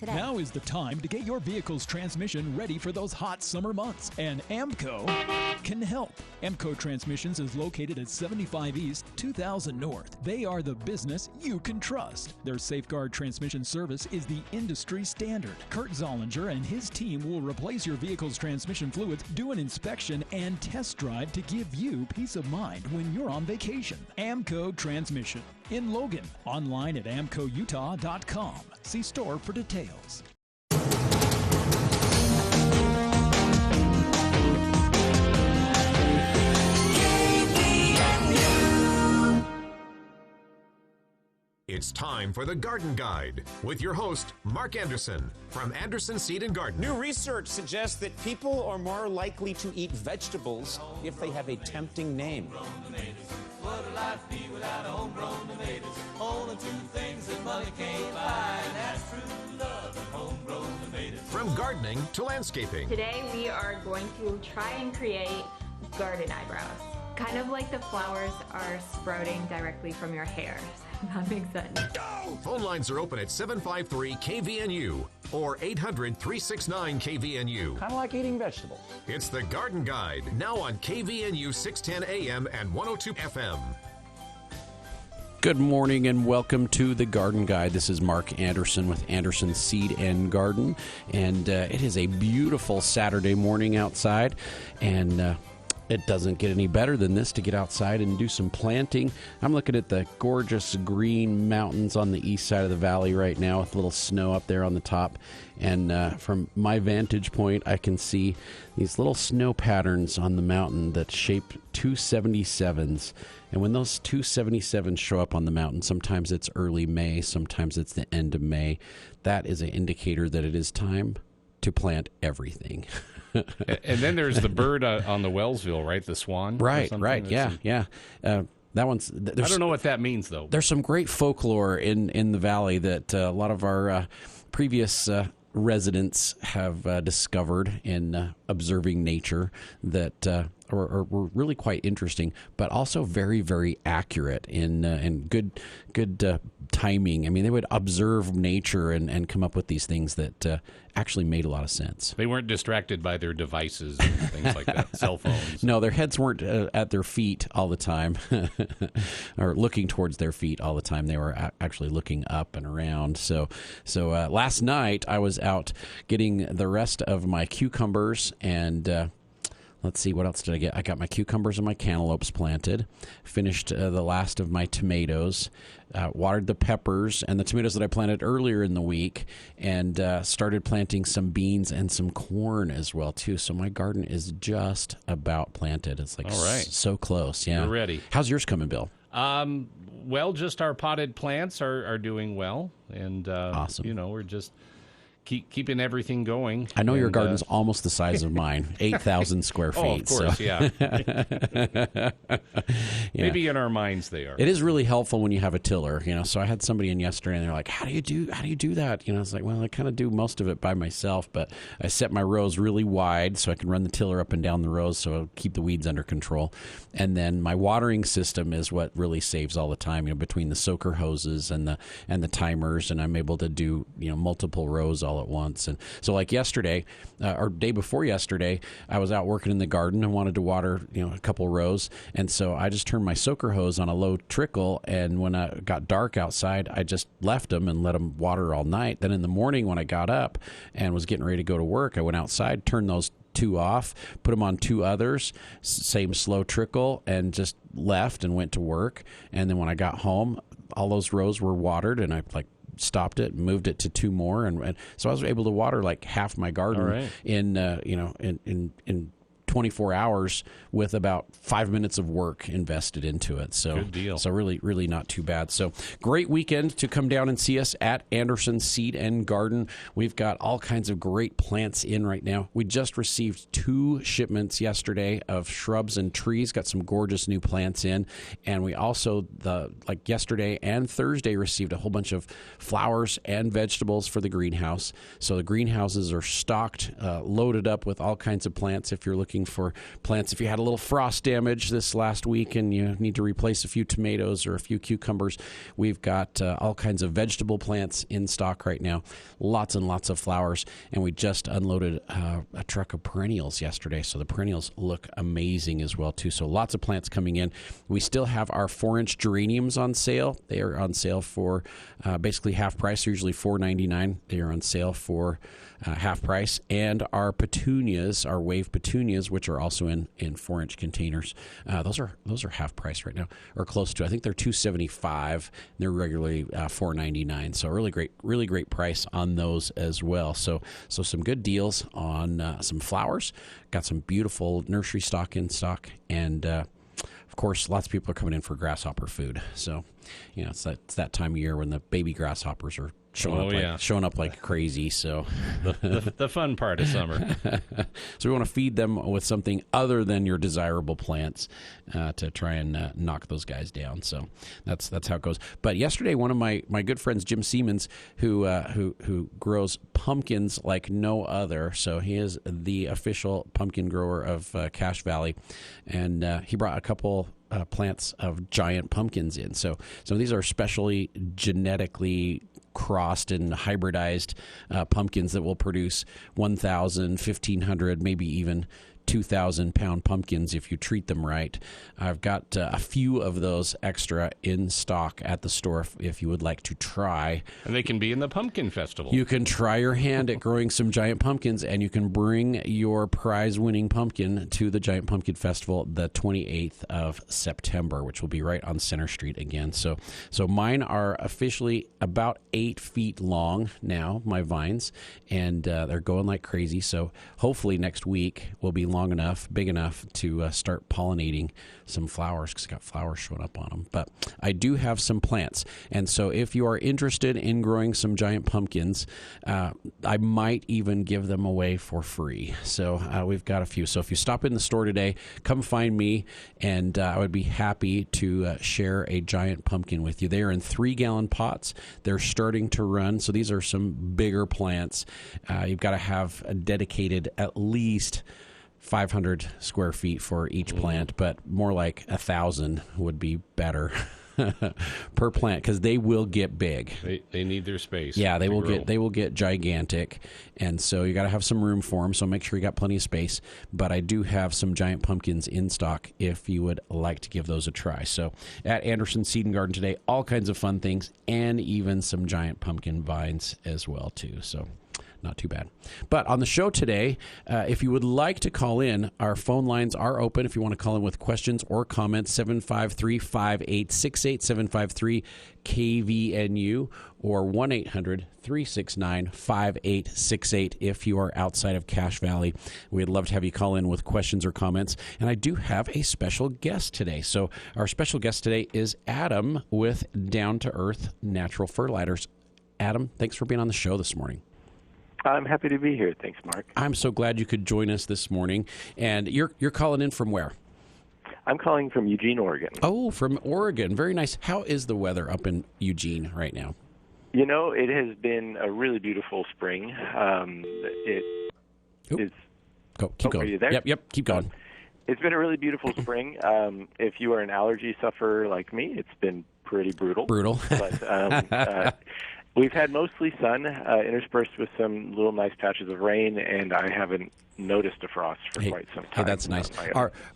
today. Now is the time to get your vehicle's transmission ready for those hot summer months, and AMCO can help. AMCO Transmissions is located at 75 East, 2000 North. They are the business you can trust. Their Safeguard transmission service is the industry standard. Kurt Zollinger and his team will replace your vehicle's transmission fluids, do an inspection, and test drive to give you peace of mind when you're on vacation. AMCO Transmission in Logan. Online at amcoutah.com. See store for details. It's time for the Garden Guide with your host, Mark Anderson from Anderson Seed and Garden. New research suggests that people are more likely to eat vegetables if they have a tempting name. What would life be without homegrown tomatoes? Only two things that money can't buy, and that's true love and homegrown tomatoes. From gardening to landscaping. Today we are going to try and create garden eyebrows. Kind of like the flowers are sprouting directly from your hair. That makes sense. Go! Phone lines are open at 753-KVNU or 800-369-KVNU. Kind of like eating vegetables. It's the Garden Guide, now on KVNU 610 AM and 102 FM. Good morning and welcome to the Garden Guide. This is Mark Anderson with Anderson Seed and Garden, and it is a beautiful Saturday morning outside, and it doesn't get any better than this to get outside and do some planting. I'm looking at the gorgeous green mountains on the east side of the valley right now with a little snow up there on the top. And from my vantage point, I can see these little snow patterns on the mountain that shape 277s. And when those 277s show up on the mountain, sometimes it's early May, sometimes it's the end of May. That is an indicator that it is time to plant everything. And then there's the bird on the Wellsville, right? The swan. Right. Yeah. That one's. I don't know what that means, though. There's some great folklore in the valley that a lot of our previous residents have discovered in observing nature that are really quite interesting, but also very, very accurate in good timing. I mean, they would observe nature and come up with these things that actually made a lot of sense. They weren't distracted by their devices and things like that, cell phones. No, their heads weren't at their feet all the time or looking towards their feet all the time. They were actually looking up and around. So last night I was out getting the rest of my cucumbers and let's see, what else did I get? I got my cucumbers and my cantaloupes planted, finished the last of my tomatoes, watered the peppers and the tomatoes that I planted earlier in the week, and started planting some beans and some corn as well, too. So my garden is just about planted. It's like all right. So close. Yeah. You're ready. How's yours coming, Bill? Well, just our potted plants are doing well. And, awesome. We're just keeping everything going. I know your garden's almost the size of mine, 8,000 square feet. Oh, of course, so. yeah. Maybe in our minds they are. It is really helpful when you have a tiller, So I had somebody in yesterday, and they're like, "How do you do that?" I was like, "Well, I kind of do most of it by myself, but I set my rows really wide so I can run the tiller up and down the rows, so I'll keep the weeds under control. And then my watering system is what really saves all the time, between the soaker hoses and the timers, and I'm able to do multiple rows all at once. And so like yesterday or day before yesterday, I was out working in the garden and wanted to water a couple rows, and so I just turned my soaker hose on a low trickle, and when it got dark outside, I just left them and let them water all night. Then in the morning when I got up and was getting ready to go to work, I went outside, turned those two off, put them on two others, same slow trickle, and just left and went to work. And then when I got home, all those rows were watered, and I stopped it, moved it to two more, and so I was able to water like half my garden in 24 hours with about 5 minutes of work invested into it. So good deal. So really, really not too bad. So great weekend to come down and see us at Anderson Seed and Garden. We've got all kinds of great plants in right now. We just received 2 shipments yesterday of shrubs and trees, got some gorgeous new plants in. And we also, yesterday and Thursday, received a whole bunch of flowers and vegetables for the greenhouse. So the greenhouses are stocked, loaded up with all kinds of plants if you're looking looking for plants. If you had a little frost damage this last week and you need to replace a few tomatoes or a few cucumbers, we've got all kinds of vegetable plants in stock right now. Lots and lots of flowers. And we just unloaded a truck of perennials yesterday. So the perennials look amazing as well, too. So lots of plants coming in. We still have our 4-inch geraniums on sale. They are on sale for basically half price, usually $4.99. They are on sale for half price. And our petunias, our wave petunias, which are also in 4-inch containers, those are half price right now, or close to. I think they're $2.75. They're regularly $4.99. So really great price on those as well. So some good deals on some flowers. Got some beautiful nursery stock in stock, and of course, lots of people are coming in for grasshopper food. So, it's that time of year when the baby grasshoppers are showing up like crazy. So the fun part of summer. So we want to feed them with something other than your desirable plants to try and knock those guys down. So that's how it goes. But yesterday, one of my good friends, Jim Siemens, who grows pumpkins like no other. So he is the official pumpkin grower of Cache Valley, and he brought a couple plants of giant pumpkins in. So some of these are specially genetically crossed and hybridized pumpkins that will produce 1,000, 1,500, maybe even 2,000-pound pumpkins if you treat them right. I've got a few of those extra in stock at the store if you would like to try. And they can be in the pumpkin festival. You can try your hand at growing some giant pumpkins, and you can bring your prize-winning pumpkin to the Giant Pumpkin Festival the 28th of September, which will be right on Center Street again. So mine are officially about 8 feet long now, my vines, and they're going like crazy. So hopefully next week will be big enough to start pollinating some flowers, because I got flowers showing up on them. But I do have some plants, and so if you are interested in growing some giant pumpkins, I might even give them away for free. So we've got a few. So if you stop in the store today, come find me, and I would be happy to share a giant pumpkin with you. They are in 3-gallon pots. They're starting to run, so these are some bigger plants. You've got to have a dedicated at least 500 square feet for each plant, but more like 1,000 would be better per plant, because they will get big. They need their space. Yeah, they will get gigantic, and so you got to have some room for them. So make sure you got plenty of space. But I do have some giant pumpkins in stock if you would like to give those a try. So at Anderson Seed and Garden today, all kinds of fun things, and even some giant pumpkin vines as well too. So not too bad. But on the show today, if you would like to call in, our phone lines are open. If you want to call in with questions or comments, 753-5868, 753-KVNU, or 1-800-369-5868 if you are outside of Cache Valley. We'd love to have you call in with questions or comments. And I do have a special guest today. So our special guest today is Adam with Down to Earth Natural Fertilizers. Adam, thanks for being on the show this morning. I'm happy to be here. Thanks, Mark. I'm so glad you could join us this morning. And you're calling in from where? I'm calling from Eugene, Oregon. Oh, from Oregon. Very nice. How is the weather up in Eugene right now? It has been a really beautiful spring. Keep going. Are you there? Yep. Keep going. It's been a really beautiful spring. If you are an allergy sufferer like me, it's been pretty brutal. But we've had mostly sun interspersed with some little nice patches of rain, and I haven't noticed a frost for quite some time. Hey, that's nice.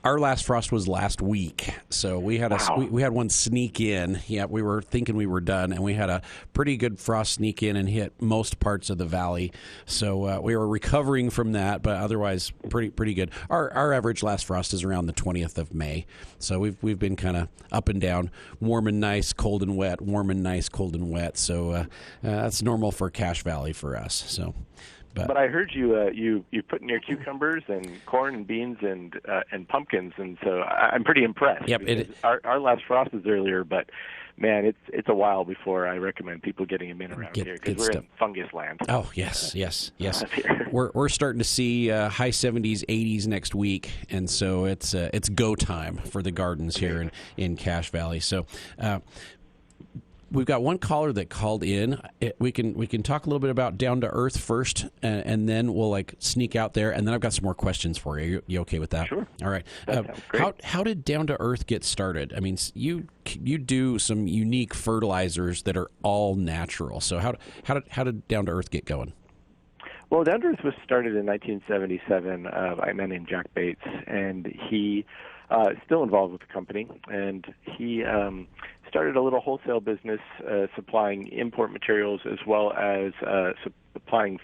Our last frost was last week, so we had we had one sneak in. Yeah, we were thinking we were done, and we had a pretty good frost sneak in and hit most parts of the valley. So we were recovering from that, but otherwise pretty good. Our average last frost is around the 20th of May, so we've been kind of up and down, warm and nice, cold and wet, warm and nice, cold and wet. So that's normal for Cache Valley for us. So. But I heard you put in your cucumbers and corn and beans and pumpkins, and so I'm pretty impressed. Yep, our last frost was earlier, but man, it's a while before I recommend people getting them in around here, because we're in fungus land. Oh yes. We're starting to see high 70s, 80s next week, and so it's go time for the gardens here in Cache Valley. So. we've got one caller that called in. We can talk a little bit about Down to Earth first, and then we'll sneak out there, and then I've got some more questions for you. You okay with that? Sure. All right. That sounds great. How did Down to Earth get started? I mean, you do some unique fertilizers that are all natural. So how did Down to Earth get going? Well, Down to Earth was started in 1977 by a man named Jack Bates, and he still involved with the company, and he started a little wholesale business supplying import materials as well as supplying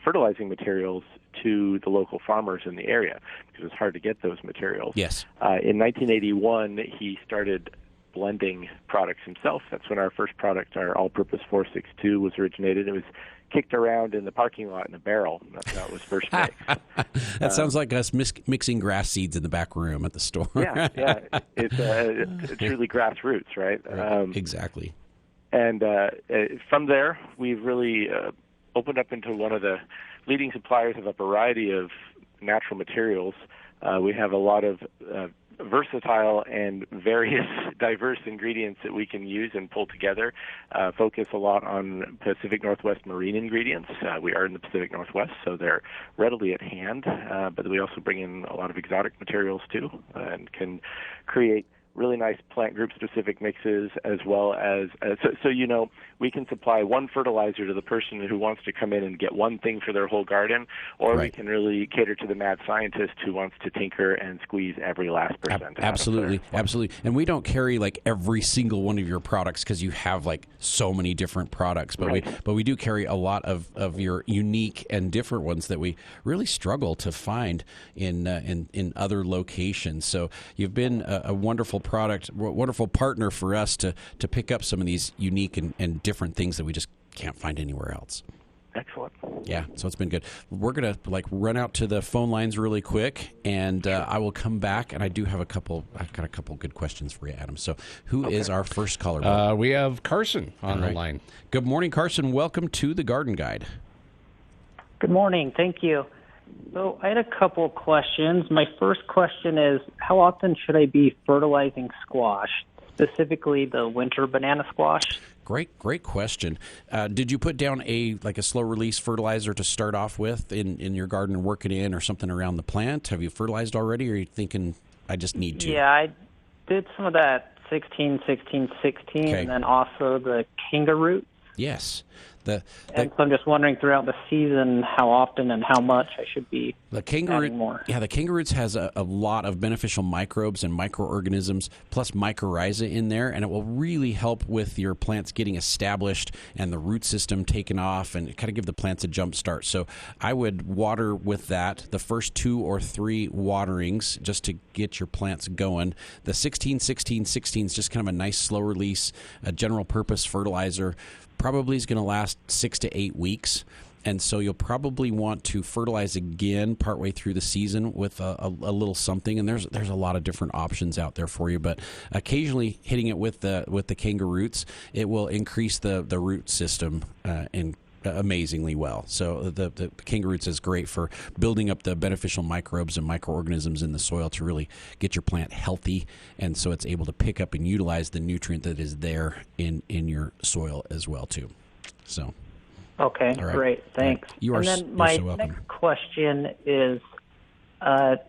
fertilizing materials to the local farmers in the area because it was hard to get those materials. Yes. In 1981, he started blending products himself. That's when our first product, our all-purpose 462, was originated. It was kicked around in the parking lot in a barrel. That's how it was first made. That sounds like us mixing grass seeds in the back room at the store. Yeah. It's truly grassroots, right? Exactly. And from there, we've really opened up into one of the leading suppliers of a variety of natural materials. We have a lot of versatile and various diverse ingredients that we can use and pull together. Focus a lot on Pacific Northwest marine ingredients. We are in the Pacific Northwest, so they're readily at hand, but we also bring in a lot of exotic materials too, and can create really nice plant group specific mixes, as well as we can supply one fertilizer to the person who wants to come in and get one thing for their whole garden, or we can really cater to the mad scientist who wants to tinker and squeeze every last percent. Absolutely. And we don't carry every single one of your products because you have so many different products, but we do carry a lot of your unique and different ones that we really struggle to find in other locations. So you've been a wonderful wonderful partner for us to pick up some of these unique and different things that we just can't find anywhere else. Excellent. Yeah, so it's been good. We're going to run out to the phone lines really quick, and I will come back, and I've got a couple good questions for you, Adam. So who is our first caller? We have Carson on the line. Good morning, Carson. Welcome to the Garden Guide. Good morning. Thank you. So I had a couple of questions. My first question is, how often should I be fertilizing squash, specifically the winter banana squash? Great question. Did you put down a slow release fertilizer to start off with in your garden and work it in, or something around the plant? Have you fertilized already, or are you thinking I just need to? Yeah, I did some of that 16, 16, 16, and then also the kangaroo. Yes. So I'm just wondering throughout the season how often and how much I should be adding more. Yeah, the kangaroots has a lot of beneficial microbes and microorganisms plus mycorrhiza in there, and it will really help with your plants getting established and the root system taken off and kind of give the plants a jump start. So I would water with that the first 2 or 3 waterings just to get your plants going. The 16, 16, 16 is just kind of a nice slow release, a general purpose fertilizer. Probably is going to last 6 to 8 weeks, and so you'll probably want to fertilize again partway through the season with a little something. And there's a lot of different options out there for you, but occasionally hitting it with the kangaroots, it will increase the root system amazingly well. So the kangaroots is great for building up the beneficial microbes and microorganisms in the soil to really get your plant healthy, and so it's able to pick up and utilize the nutrient that is there in your soil as well too. So okay, right. Great, thanks. Right. You are, and then my so welcome. next question is, I've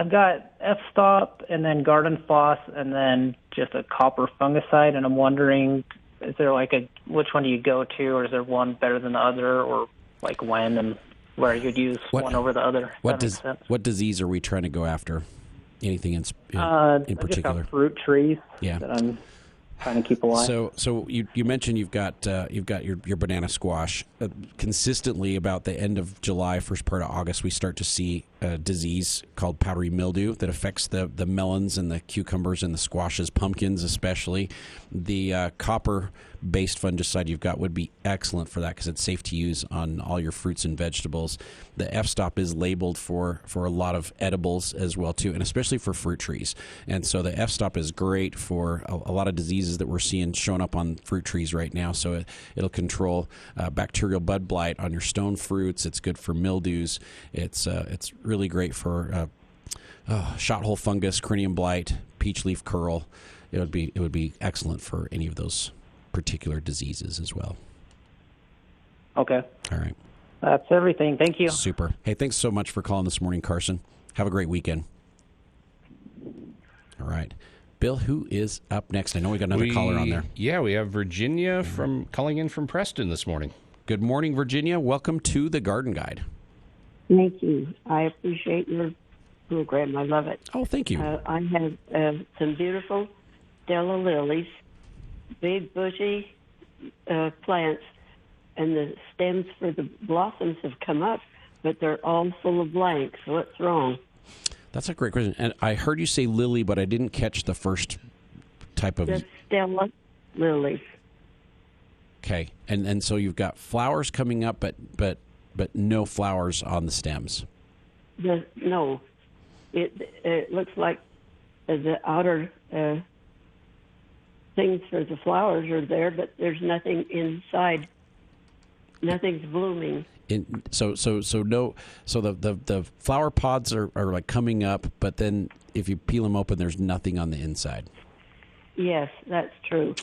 got F-stop and then garden floss and then just a copper fungicide, and I'm wondering, is there which one do you go to, or is there one better than the other, or when and where you'd use one over the other? What disease are we trying to go after? Anything in particular? Fruit trees. Yeah. That I'm trying to keep alive. So you mentioned you've got your banana squash. Consistently about the end of July, first part of August, we start to see a disease called powdery mildew that affects the melons and the cucumbers and the squashes, pumpkins especially. The copper-based fungicide you've got would be excellent for that because it's safe to use on all your fruits and vegetables. The F-stop is labeled for a lot of edibles as well too, and especially for fruit trees. And so the F-stop is great for a lot of diseases that we're seeing showing up on fruit trees right now. So it'll control bacterial bud blight on your stone fruits. It's good for mildews. It's really great for shot hole fungus, crinium blight, peach leaf curl. It would be excellent for any of those particular diseases as well. Okay. All right. That's everything. Thank you. Super. Hey, thanks so much for calling this morning, Carson. Have a great weekend. All right. Bill, who is up next? I know we got another caller on there. Yeah, we have Virginia calling in from Preston this morning. Good morning, Virginia. Welcome to the Garden Guide. Thank you. I appreciate your program. I love it. Oh, thank you. I have some beautiful Stella lilies, big bushy plants, and the stems for the blossoms have come up, but they're all full of blanks. What's wrong? That's a great question. And I heard you say lily, but I didn't catch the first type of... The Stella lilies. Okay. And so you've got flowers coming up, but no flowers on the stems. No. It looks like the outer things for the flowers are there, but there's nothing inside. Nothing's blooming. So the flower pods are like coming up, but then if you peel them open, there's nothing on the inside. Yes, that's true.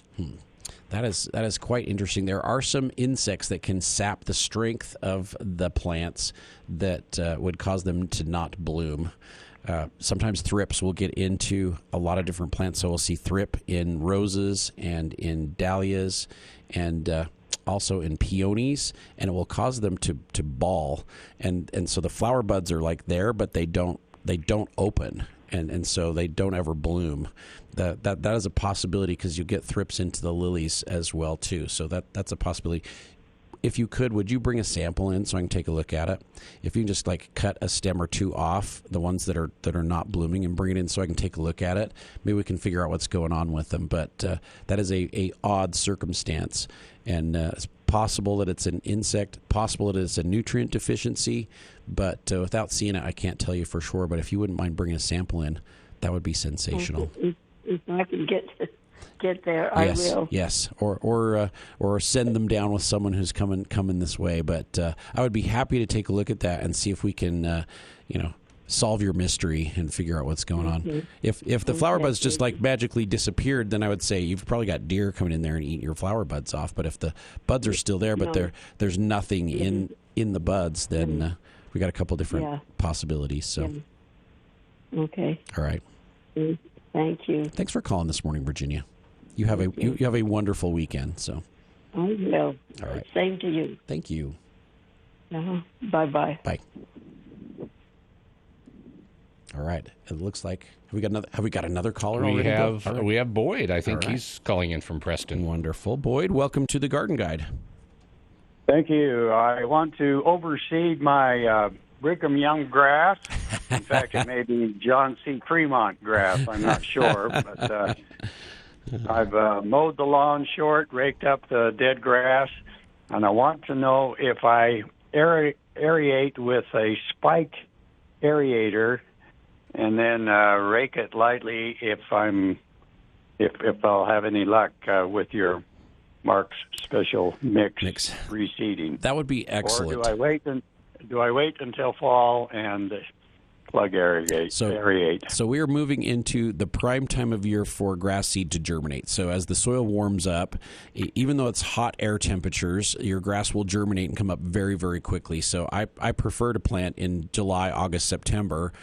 That is quite interesting. There are some insects that can sap the strength of the plants that would cause them to not bloom. Sometimes thrips will get into a lot of different plants. So we'll see thrip in roses and in dahlias and also in peonies, and it will cause them to ball. And so the flower buds are like there, but they don't open. And so they don't ever bloom. That is a possibility because you get thrips into the lilies as well too. So that's a possibility. If you could, would you bring a sample in so I can take a look at it? If you can just like cut a stem or two off, the ones that are not blooming, and bring it in so I can take a look at it, maybe we can figure out what's going on with them. But that is a odd circumstance, and it's possible that it's an insect, possible that it's a nutrient deficiency, but without seeing it, I can't tell you for sure. But if you wouldn't mind bringing a sample in, that would be sensational. If I can get there, I will. Yes, or send them down with someone who's coming this way. But I would be happy to take a look at that and see if we can, solve your mystery and figure out what's going on. If the flower buds just like magically disappeared, then I would say you've probably got deer coming in there and eating your flower buds off. But if the buds are still there, but there's nothing in the buds, then we got a couple different possibilities. So, okay, all right. Thank you. Thanks for calling this morning, Virginia. You have a wonderful weekend. So I will. All right. Same to you. Thank you. Bye-bye. Bye. All right. It looks like have we got another caller already? We have Boyd. I think he's calling in from Preston. Wonderful. Boyd, welcome to the Garden Guide. Thank you. I want to overseed my Brigham Young grass. In fact, it may be John C. Fremont grass. I'm not sure, but I've mowed the lawn short, raked up the dead grass, and I want to know if I aerate with a spike aerator and then rake it lightly if I'll have any luck with your Mark's special mix reseeding. That would be excellent. Or do I wait until fall and plug aerate? So we are moving into the prime time of year for grass seed to germinate. So as the soil warms up, even though it's hot air temperatures, your grass will germinate and come up very, very quickly. So I prefer to plant in July, August, September,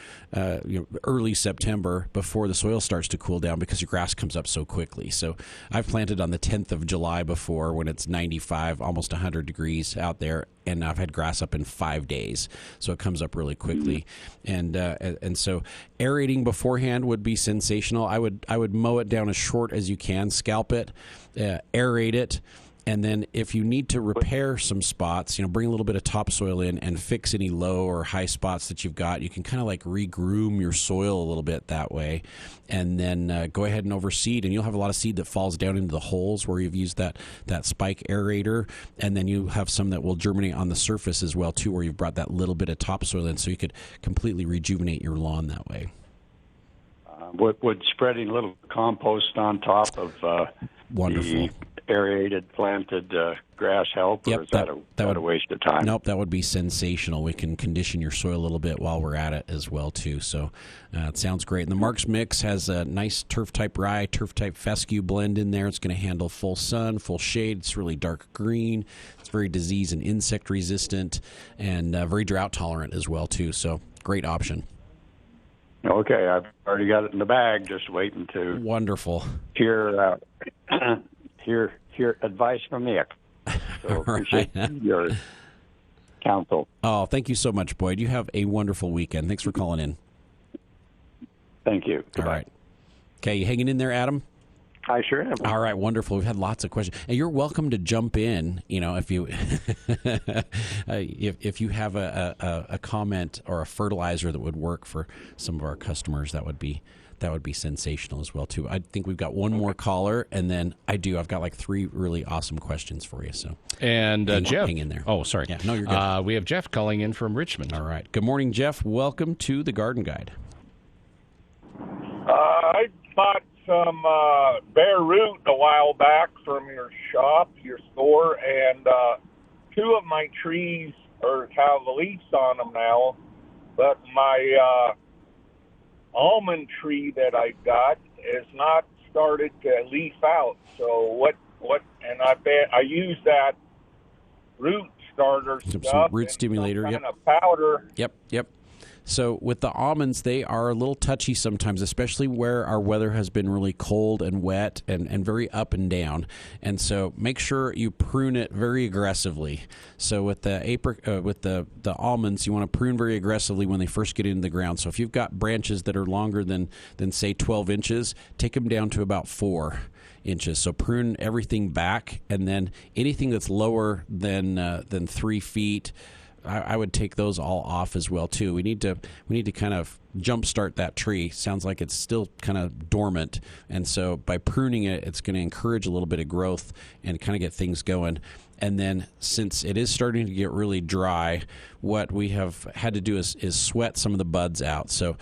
early September before the soil starts to cool down because your grass comes up so quickly. So I've planted on the 10th of July before when it's 95, almost 100 degrees out there, and I've had grass up in 5 days. So it comes up really quickly. And so aerating beforehand would be sensational. I would mow it down as short as you can, scalp it, aerate it, and then if you need to repair some spots, bring a little bit of topsoil in and fix any low or high spots that you've got. You can kind of like re-groom your soil a little bit that way, and then go ahead and overseed, and you'll have a lot of seed that falls down into the holes where you've used that spike aerator, and then you have some that will germinate on the surface as well too, where you've brought that little bit of topsoil in, so you could completely rejuvenate your lawn that way. Would spreading a little compost on top of wonderful. aerated, planted grass help, or is that a waste of time? Nope, that would be sensational. We can condition your soil a little bit while we're at it as well, too. So it sounds great. And the Mark's Mix has a nice turf-type rye, turf-type fescue blend in there. It's going to handle full sun, full shade. It's really dark green. It's very disease and insect resistant, and very drought tolerant as well, too. So great option. Okay, I've already got it in the bag, just waiting to hear advice from Nick. So appreciate your counsel. Oh, thank you so much, Boyd. You have a wonderful weekend. Thanks for calling in. Thank you. Goodbye. All right. Okay, you hanging in there, Adam? I sure am. All right, wonderful. We've had lots of questions, and you're welcome to jump in. If you if you have a comment or a fertilizer that would work for some of our customers, that would be sensational as well too. I think we've got one more caller, and then I've got like 3 really awesome questions for you. So Jeff, hang in there. Oh, sorry. Yeah, no, you're good. We have Jeff calling in from Richmond. All right. Good morning, Jeff. Welcome to the Garden Guide. I bought some bare root a while back from your store, and 2 of my trees have leaves on them now, but my almond tree that I got is not started to leaf out. So what? And I use that root starter some root stimulator, kind of powder. Yep. So with the almonds, they are a little touchy sometimes, especially where our weather has been really cold and wet and very up and down. And so make sure you prune it very aggressively. So with the almonds, you want to prune very aggressively when they first get into the ground. So if you've got branches that are longer than say 12 inches, take them down to about 4 inches. So prune everything back, and then anything that's lower than 3 feet, I would take those all off as well too. We need to kind of jumpstart that tree. Sounds like it's still kind of dormant, and so by pruning it, it's going to encourage a little bit of growth and kind of get things going. And then since it is starting to get really dry, what we have had to do is sweat some of the buds out. So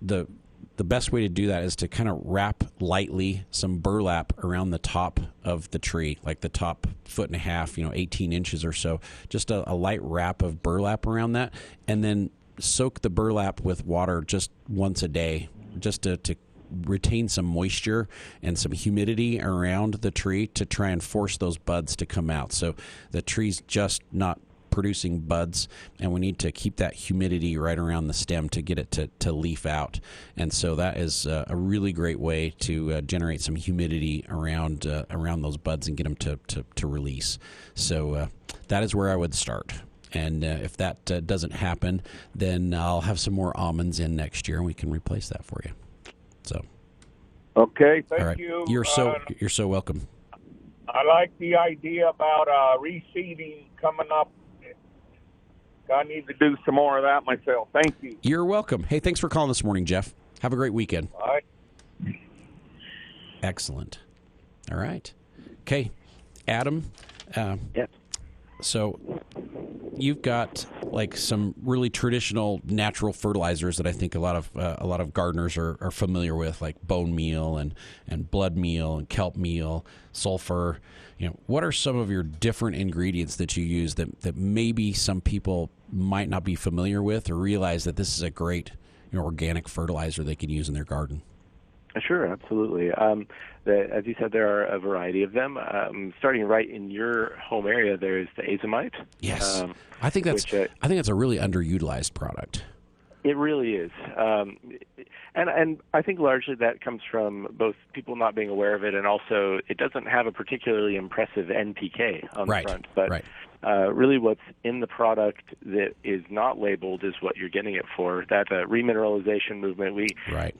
the best way to do that is to kind of wrap lightly some burlap around the top of the tree, like the top 1.5 feet, 18 inches or so, just a light wrap of burlap around that, and then soak the burlap with water just once a day, just to retain some moisture and some humidity around the tree to try and force those buds to come out. So the tree's just not producing buds, and we need to keep that humidity right around the stem to get it to leaf out. And so that is a really great way to generate some humidity around those buds and get them to release. So that is where I would start. And if that doesn't happen, then I'll have some more almonds in next year, and we can replace that for you. So okay, all right. Thank you. You're so welcome. I like the idea about reseeding coming up. I need to do some more of that myself. Thank you. You're welcome. Hey, thanks for calling this morning, Jeff. Have a great weekend. Bye. Excellent. All right. Okay, Adam. Yes. So you've got like some really traditional natural fertilizers that I think a lot of gardeners are familiar with, like bone meal and blood meal and kelp meal, sulfur. What are some of your different ingredients that you use that maybe some people might not be familiar with or realize that this is a great organic fertilizer they can use in their garden? Sure, absolutely. As you said, there are a variety of them. Starting right in your home area, there's the azomite. Yes, I think that's a really underutilized product. It really is, and I think largely that comes from both people not being aware of it, and also it doesn't have a particularly impressive NPK on the front. But really, what's in the product that is not labeled is what you're getting it for. That remineralization movement, we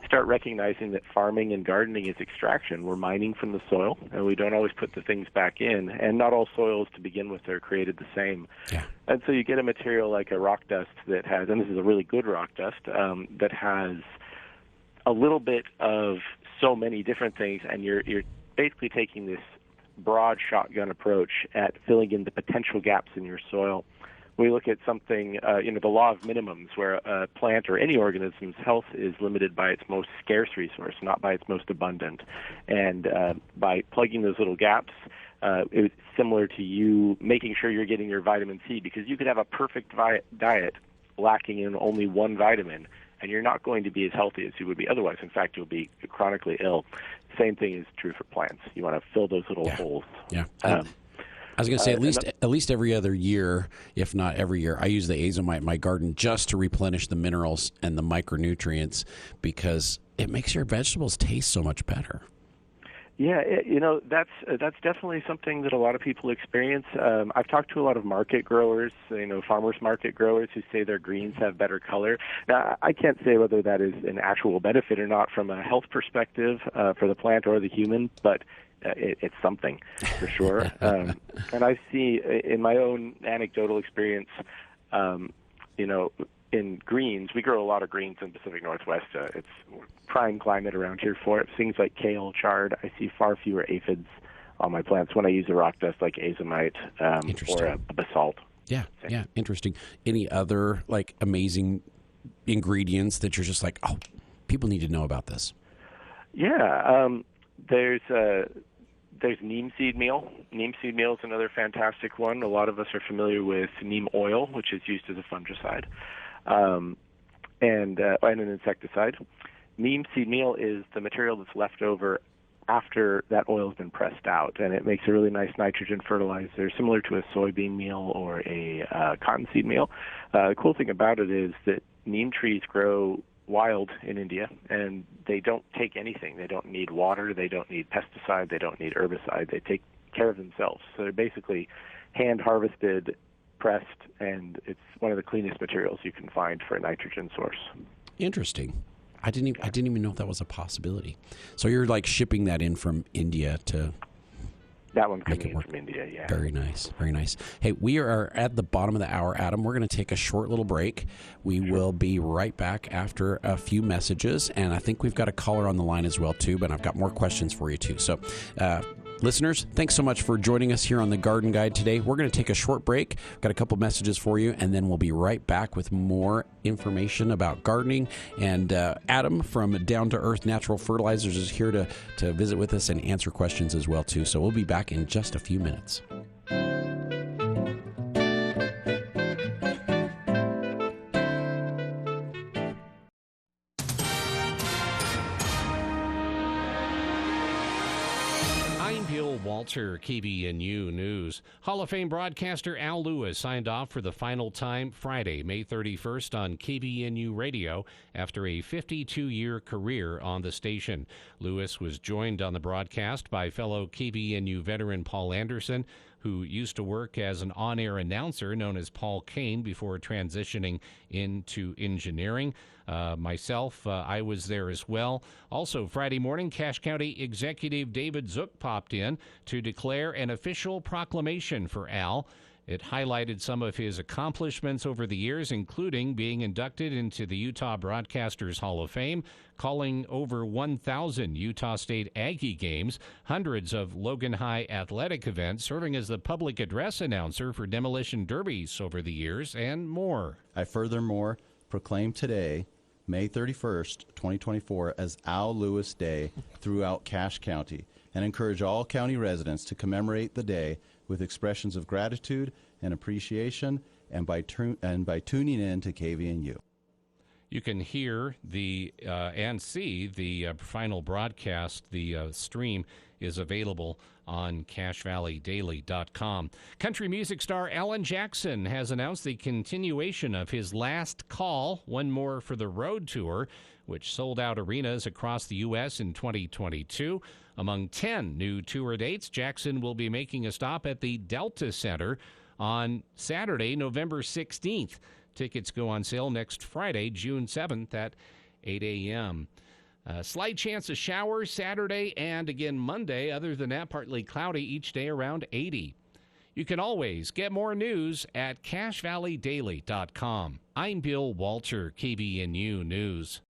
start recognizing that farming and gardening is extraction. We're mining from the soil, and we don't always put the things back in. And not all soils to begin with are created the same. Yeah. And so you get a material like a rock dust that has, and this is a really good rock dust, that has a little bit of so many different things, and you're basically taking this broad shotgun approach at filling in the potential gaps in your soil we look at something, the law of minimums, where a plant or any organism's health is limited by its most scarce resource, not by its most abundant. And by plugging those little gaps, it's similar to you making sure you're getting your vitamin C, because you could have a perfect diet lacking in only one vitamin, and you're not going to be as healthy as you would be otherwise. In fact, you'll be chronically ill. Same thing is true for plants. You want to fill those little holes. Yeah. I was going to say at least every other year, if not every year, I use the azomite in my garden just to replenish the minerals and the micronutrients, because it makes your vegetables taste so much better. Yeah, that's definitely something that a lot of people experience. I've talked to a lot of market growers, farmers market growers, who say their greens have better color. Now, I can't say whether that is an actual benefit or not from a health perspective for the plant or the human, but it's something for sure. And I see in my own anecdotal experience, in greens, we grow a lot of greens in the Pacific Northwest. It's prime climate around here for it. Things like kale, chard. I see far fewer aphids on my plants when I use a rock dust like azomite or a basalt. Yeah, interesting. Any other amazing ingredients that you're just like, oh, people need to know about this? Yeah, there's neem seed meal. Neem seed meal is another fantastic one. A lot of us are familiar with neem oil, which is used as a fungicide. And an insecticide. Neem seed meal is the material that's left over after that oil has been pressed out, and it makes a really nice nitrogen fertilizer, similar to a soybean meal or a cottonseed meal. The cool thing about it is that neem trees grow wild in India, and they don't take anything. They don't need water. They don't need pesticide. They don't need herbicide. They take care of themselves. So they're basically hand-harvested, pressed, and it's one of the cleanest materials you can find for a nitrogen source. Interesting. I didn't even know if that was a possibility. So you're shipping that in from India to that one coming in from India, yeah. Very nice, very nice. Hey, we are at the bottom of the hour, Adam. We're going to take a short little break. We will be right back after a few messages, and I think we've got a caller on the line as well too. But I've got more questions for you too. So. Listeners, thanks so much for joining us here on the Garden Guide today. We're going to take a short break. Got a couple messages for you, and then we'll be right back with more information about gardening. And Adam from Down to Earth Natural Fertilizers is here to visit with us and answer questions as well too. So we'll be back in just a few minutes. Walter, KBNU News. Hall of Fame broadcaster Al Lewis signed off for the final time Friday, May 31st on KBNU Radio after a 52-year career on the station. Lewis was joined on the broadcast by fellow KBNU veteran Paul Anderson, who used to work as an on-air announcer known as Paul Kane before transitioning into engineering. Myself, I was there as well. Also, Friday morning, Cache County Executive David Zook popped in to declare an official proclamation for Al. It highlighted some of his accomplishments over the years, including being inducted into the Utah Broadcasters Hall of Fame, calling over 1,000 Utah State Aggie games, hundreds of Logan High athletic events, serving as the public address announcer for demolition derbies over the years, and more. I furthermore proclaim today, May 31st, 2024, as Al Lewis Day throughout Cache County, and encourage all county residents to commemorate the day with expressions of gratitude and appreciation, and by tuning in to KVNU. You can hear and see the final broadcast. The stream is available on CacheValleyDaily.com. Country music star Alan Jackson has announced the continuation of his Last Call, One More for the Road tour, which sold out arenas across the U.S. in 2022. Among 10 new tour dates, Jackson will be making a stop at the Delta Center on Saturday, November 16th. Tickets go on sale next Friday, June 7th at 8 a.m. Slight chance of showers Saturday and again Monday. Other than that, partly cloudy each day around 80. You can always get more news at CacheValleyDaily.com. I'm Bill Walter, KBNU News.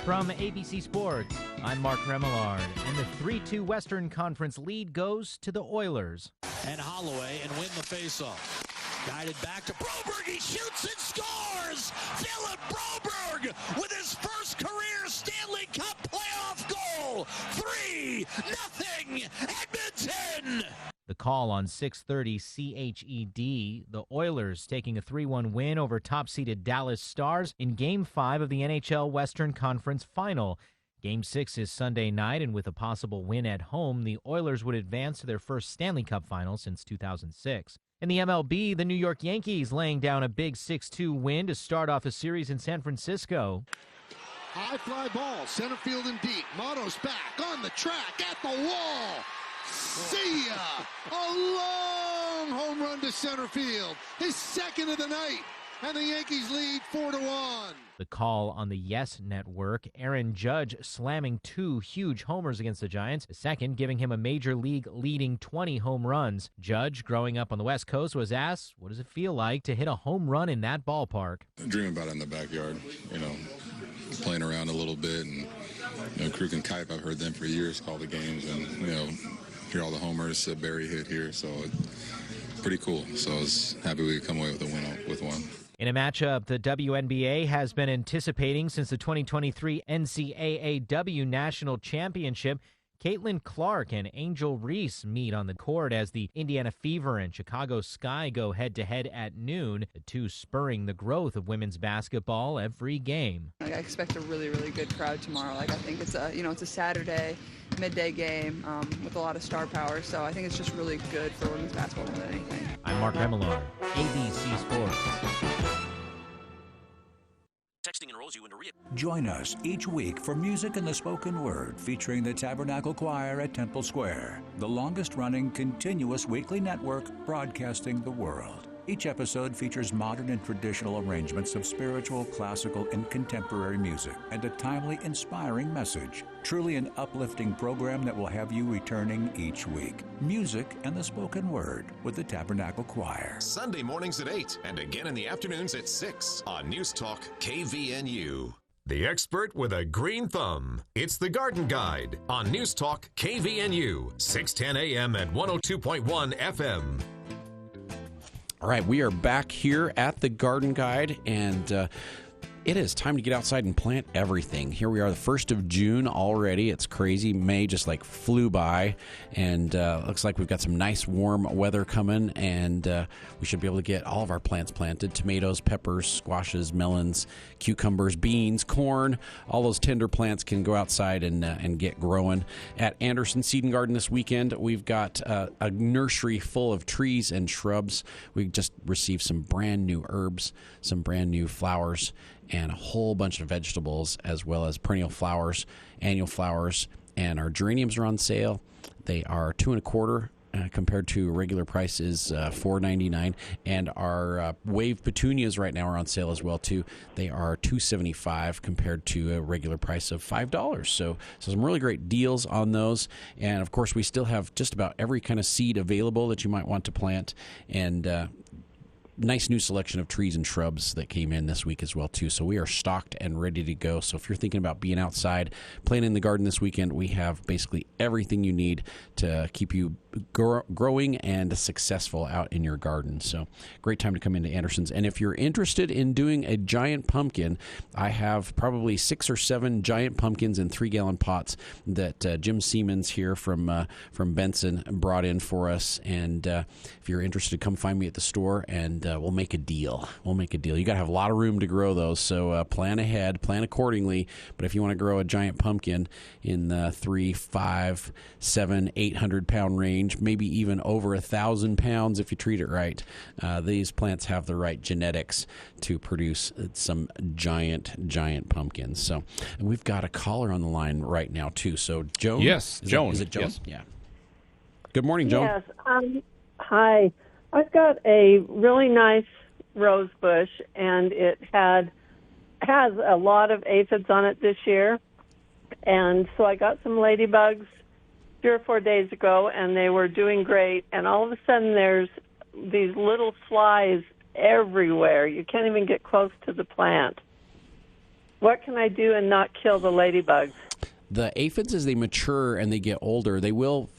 From ABC Sports, I'm Mark Remillard, and the 3-2 Western Conference lead goes to the Oilers. And Holloway and win the faceoff. Guided back to Broberg. He shoots and scores! Philip Broberg with his first career Stanley Cup playoff goal! 3-0 Edmonton! The call on 6:30 CHED. The Oilers taking a 3-1 win over top-seeded Dallas Stars in Game 5 of the NHL Western Conference Final. Game 6 is Sunday night, and with a possible win at home, the Oilers would advance to their first Stanley Cup final since 2006. In the MLB, the New York Yankees laying down a big 6-2 win to start off a series in San Francisco. High fly ball, center field and deep. Motto's back on the track, at the wall. See ya! A long home run to center field. His second of the night. And the Yankees lead 4-1. The call on the Yes Network. Aaron Judge slamming 2 huge homers against the Giants. The second giving him a major league leading 20 home runs. Judge, growing up on the West Coast, was asked, what does it feel like to hit a home run in that ballpark? I dream about it in the backyard, playing around a little bit. And, Krug and Kipe, I've heard them for years call the games and, hear all the homers that Barry hit here. So it's pretty cool. So I was happy we could come away with a win with one. In a matchup the WNBA has been anticipating since the 2023 NCAAW National Championship, Caitlin Clark and Angel Reese meet on the court as the Indiana Fever and Chicago Sky go head-to-head at noon, the two spurring the growth of women's basketball every game. I expect a really, really good crowd tomorrow. I think it's a Saturday midday game with a lot of star power, so I think it's just really good for women's basketball more than anything. I'm Mark Remillard, ABC Sports. Texting enrolls you into Join us each week for Music in the Spoken Word featuring the Tabernacle Choir at Temple Square, the longest-running continuous weekly network broadcasting the world. Each episode features modern and traditional arrangements of spiritual, classical, and contemporary music and a timely, inspiring message. Truly an uplifting program that will have you returning each week. Music and the Spoken Word with the Tabernacle Choir. Sunday mornings at 8 and again in the afternoons at 6 on News Talk KVNU. The expert with a green thumb. It's the Garden Guide on News Talk KVNU, 610 AM and 102.1 FM. All right, we are back here at the Garden Guide, and it is time to get outside and plant everything. Here we are, the 1st of June already. It's crazy. May just flew by, and looks like we've got some nice warm weather coming, and we should be able to get all of our plants planted. Tomatoes, peppers, squashes, melons, cucumbers, beans, corn. All those tender plants can go outside and get growing. At Anderson Seed and Garden this weekend, we've got a nursery full of trees and shrubs. We just received some brand new herbs, some brand new flowers, and a whole bunch of vegetables, as well as perennial flowers, annual flowers, and our geraniums are on sale. They are $2 1/4 compared to regular price is $4.99, and our wave petunias right now are on sale as well too. They are $2.75 compared to a regular price of $5. So some really great deals on those, and of course we still have just about every kind of seed available that you might want to plant, and nice new selection of trees and shrubs that came in this week as well too. So we are stocked and ready to go. So if you're thinking about being outside, planting the garden this weekend, we have basically everything you need to keep you growing and successful out in your garden. So great time to come into Anderson's. And if you're interested in doing a giant pumpkin, I have probably 6 or 7 giant pumpkins in 3-gallon pots that Jim Siemens here from Benson brought in for us. And if you're interested, come find me at the store, and we'll make a deal. You got to have a lot of room to grow those, so plan ahead, plan accordingly. But if you want to grow a giant pumpkin in the 3, 5, 7, 800-pound range, maybe even over 1,000 pounds if you treat it right, these plants have the right genetics to produce some giant pumpkins. So, and we've got a caller on the line right now too. So, Joan? Yes, Joan. Is it Joan? Yes. Yeah. Good morning, Joan. Yes. Hi. I've got a really nice rose bush, and it has a lot of aphids on it this year. And so I got some ladybugs 3 or 4 days ago, and they were doing great. And all of a sudden, there's these little flies everywhere. You can't even get close to the plant. What can I do and not kill the ladybugs? The aphids, as they mature and they get older, they will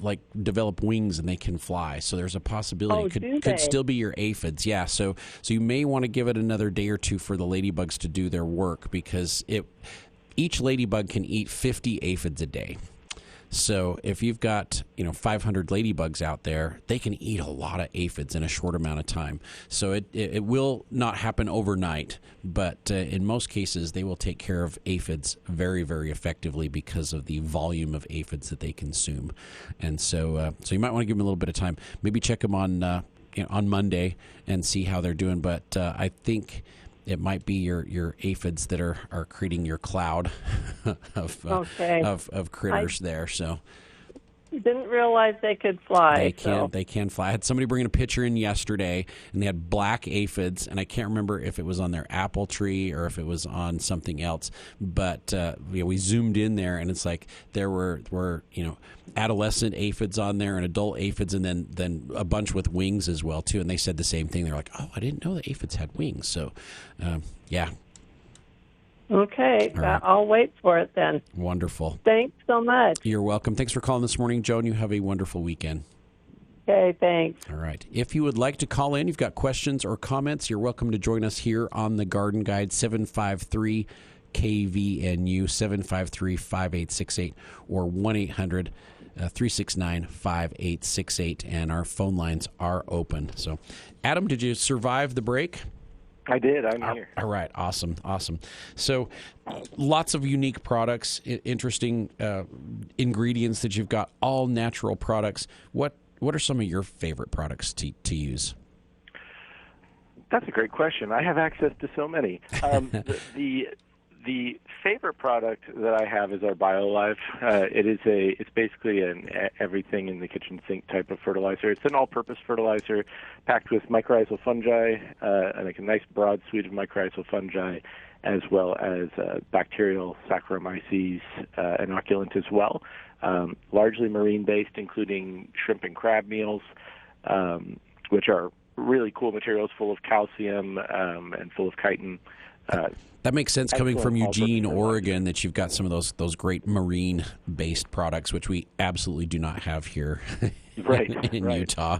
develop wings and they can fly. So there's a possibility it could still be your aphids. Yeah. So you may want to give it another day or two for the ladybugs to do their work, because each ladybug can eat 50 aphids a day. So if you've got 500 ladybugs out there, they can eat a lot of aphids in a short amount of time. So it will not happen overnight, but in most cases they will take care of aphids very, very effectively because of the volume of aphids that they consume. And so you might want to give them a little bit of time. Maybe check them on Monday and see how they're doing. But I think it might be your aphids that are creating your cloud of critters there. So didn't realize they could fly. They can fly. I had somebody bring a picture in yesterday, and they had black aphids, and I can't remember if it was on their apple tree or if it was on something else. But we zoomed in there, and it's like there were adolescent aphids on there and adult aphids, and then a bunch with wings as well too. And they said the same thing. They're like, "Oh, I didn't know the aphids had wings." So, yeah. Okay, right. I'll wait for it then. Wonderful. Thanks so much. You're welcome. Thanks for calling this morning, Joan. You have a wonderful weekend. Okay, thanks. All right. If you would like to call in, you've got questions or comments, you're welcome to join us here on the Garden Guide, 753 KVNU, 753-5868, or 1-800-369-5868, and our phone lines are open. So, Adam, did you survive the break? I did. I'm here. All right. Awesome. So lots of unique products, interesting ingredients that you've got, all natural products. What are some of your favorite products to use? That's a great question. I have access to so many. The favorite product that I have is our BioLive. It's basically an everything in the kitchen sink type of fertilizer. It's an all-purpose fertilizer packed with mycorrhizal fungi, like a nice broad suite of mycorrhizal fungi, as well as bacterial Saccharomyces inoculant as well. Largely marine-based, including shrimp and crab meals, which are really cool materials full of calcium and full of chitin. That makes sense coming from Eugene, Oregon, that you've got some of those great marine-based products, which we absolutely do not have here in Utah.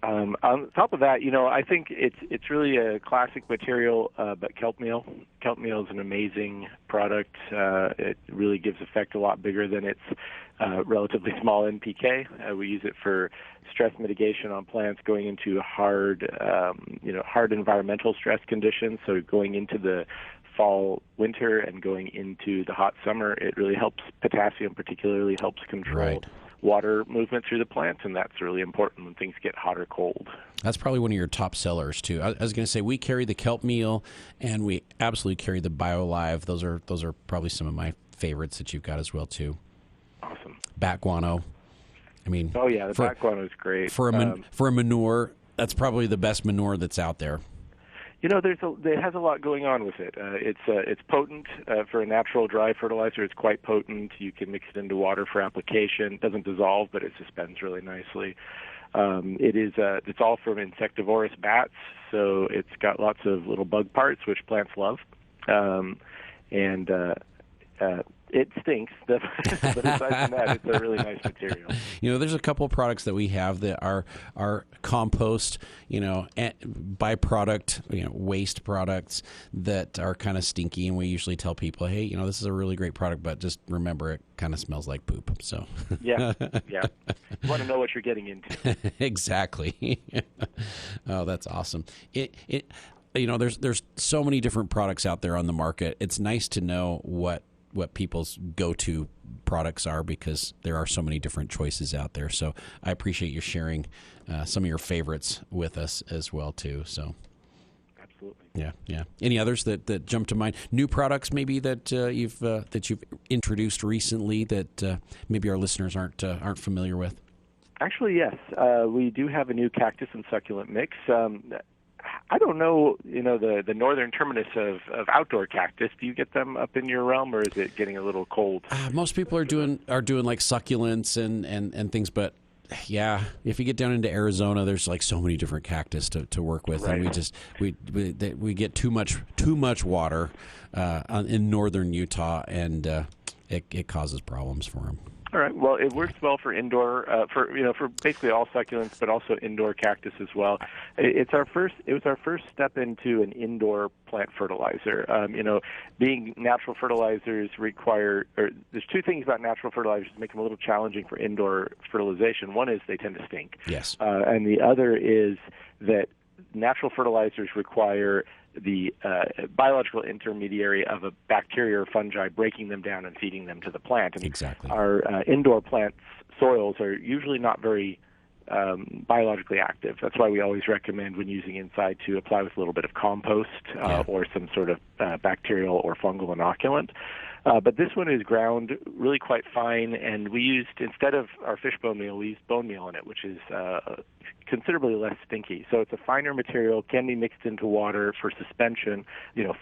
On top of that, I think it's really a classic material, but kelp meal. Kelp meal is an amazing product. It really gives effect a lot bigger than its relatively small NPK. We use it for stress mitigation on plants going into hard environmental stress conditions. So going into the fall, winter, and going into the hot summer, it really helps. Potassium particularly helps control water movement through the plants, and that's really important when things get hot or cold. That's probably one of your top sellers too. I was going to say we carry the kelp meal, and we absolutely carry the BioLive. Those are probably some of my favorites that you've got as well too. Awesome. Bat guano. I mean, the bat guano is great for a manure. That's probably the best manure that's out there. It has a lot going on with it. It's potent for a natural dry fertilizer. It's quite potent. You can mix it into water for application. It doesn't dissolve, but it suspends really nicely. It's all from insectivorous bats, so it's got lots of little bug parts, which plants love. It stinks, but aside from that, it's a really nice material. There's a couple of products that we have that are compost, byproduct, waste products that are kind of stinky, and we usually tell people, hey, this is a really great product, but just remember it kind of smells like poop. So yeah, you want to know what you're getting into. Exactly. Oh, that's awesome. There's so many different products out there on the market. It's nice to know what people's go-to products are, because there are so many different choices out there. So I appreciate you sharing some of your favorites with us as well too. So absolutely. Yeah. Any others that jump to mind? New products maybe that you've introduced recently that maybe our listeners aren't familiar with? Actually, yes. We do have a new cactus and succulent mix. I don't know, the northern terminus of outdoor cactus. Do you get them up in your realm, or is it getting a little cold? Most people are doing like succulents and things, but Yeah, if you get down into Arizona, there's like so many different cactus to work with, Right. and we get too much water in northern Utah, and it causes problems for them. All right. Well, it works well for indoor, for basically all succulents, but also indoor cactus as well. It was our first step into an indoor plant fertilizer. Being natural fertilizers there's two things about natural fertilizers that make them a little challenging for indoor fertilization. One is they tend to stink. Yes. And the other is that natural fertilizers require the biological intermediary of a bacteria or fungi breaking them down and feeding them to the plant. And exactly. Our indoor plants' soils are usually not very biologically active. That's why we always recommend when using inside to apply with a little bit of compost or some sort of bacterial or fungal inoculant. But this one is ground really quite fine, and we used, instead of our fish bone meal, we used bone meal in it, which is considerably less stinky. So it's a finer material, can be mixed into water for suspension,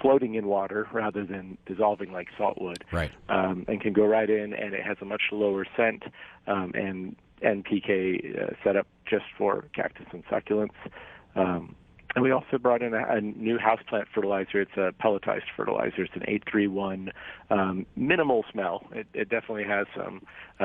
floating in water rather than dissolving like salt would. Right. And can go right in, and it has a much lower scent and NPK set up just for cactus and succulents. And we also brought in a new houseplant fertilizer. It's a pelletized fertilizer. It's an 831, minimal smell. It definitely has some.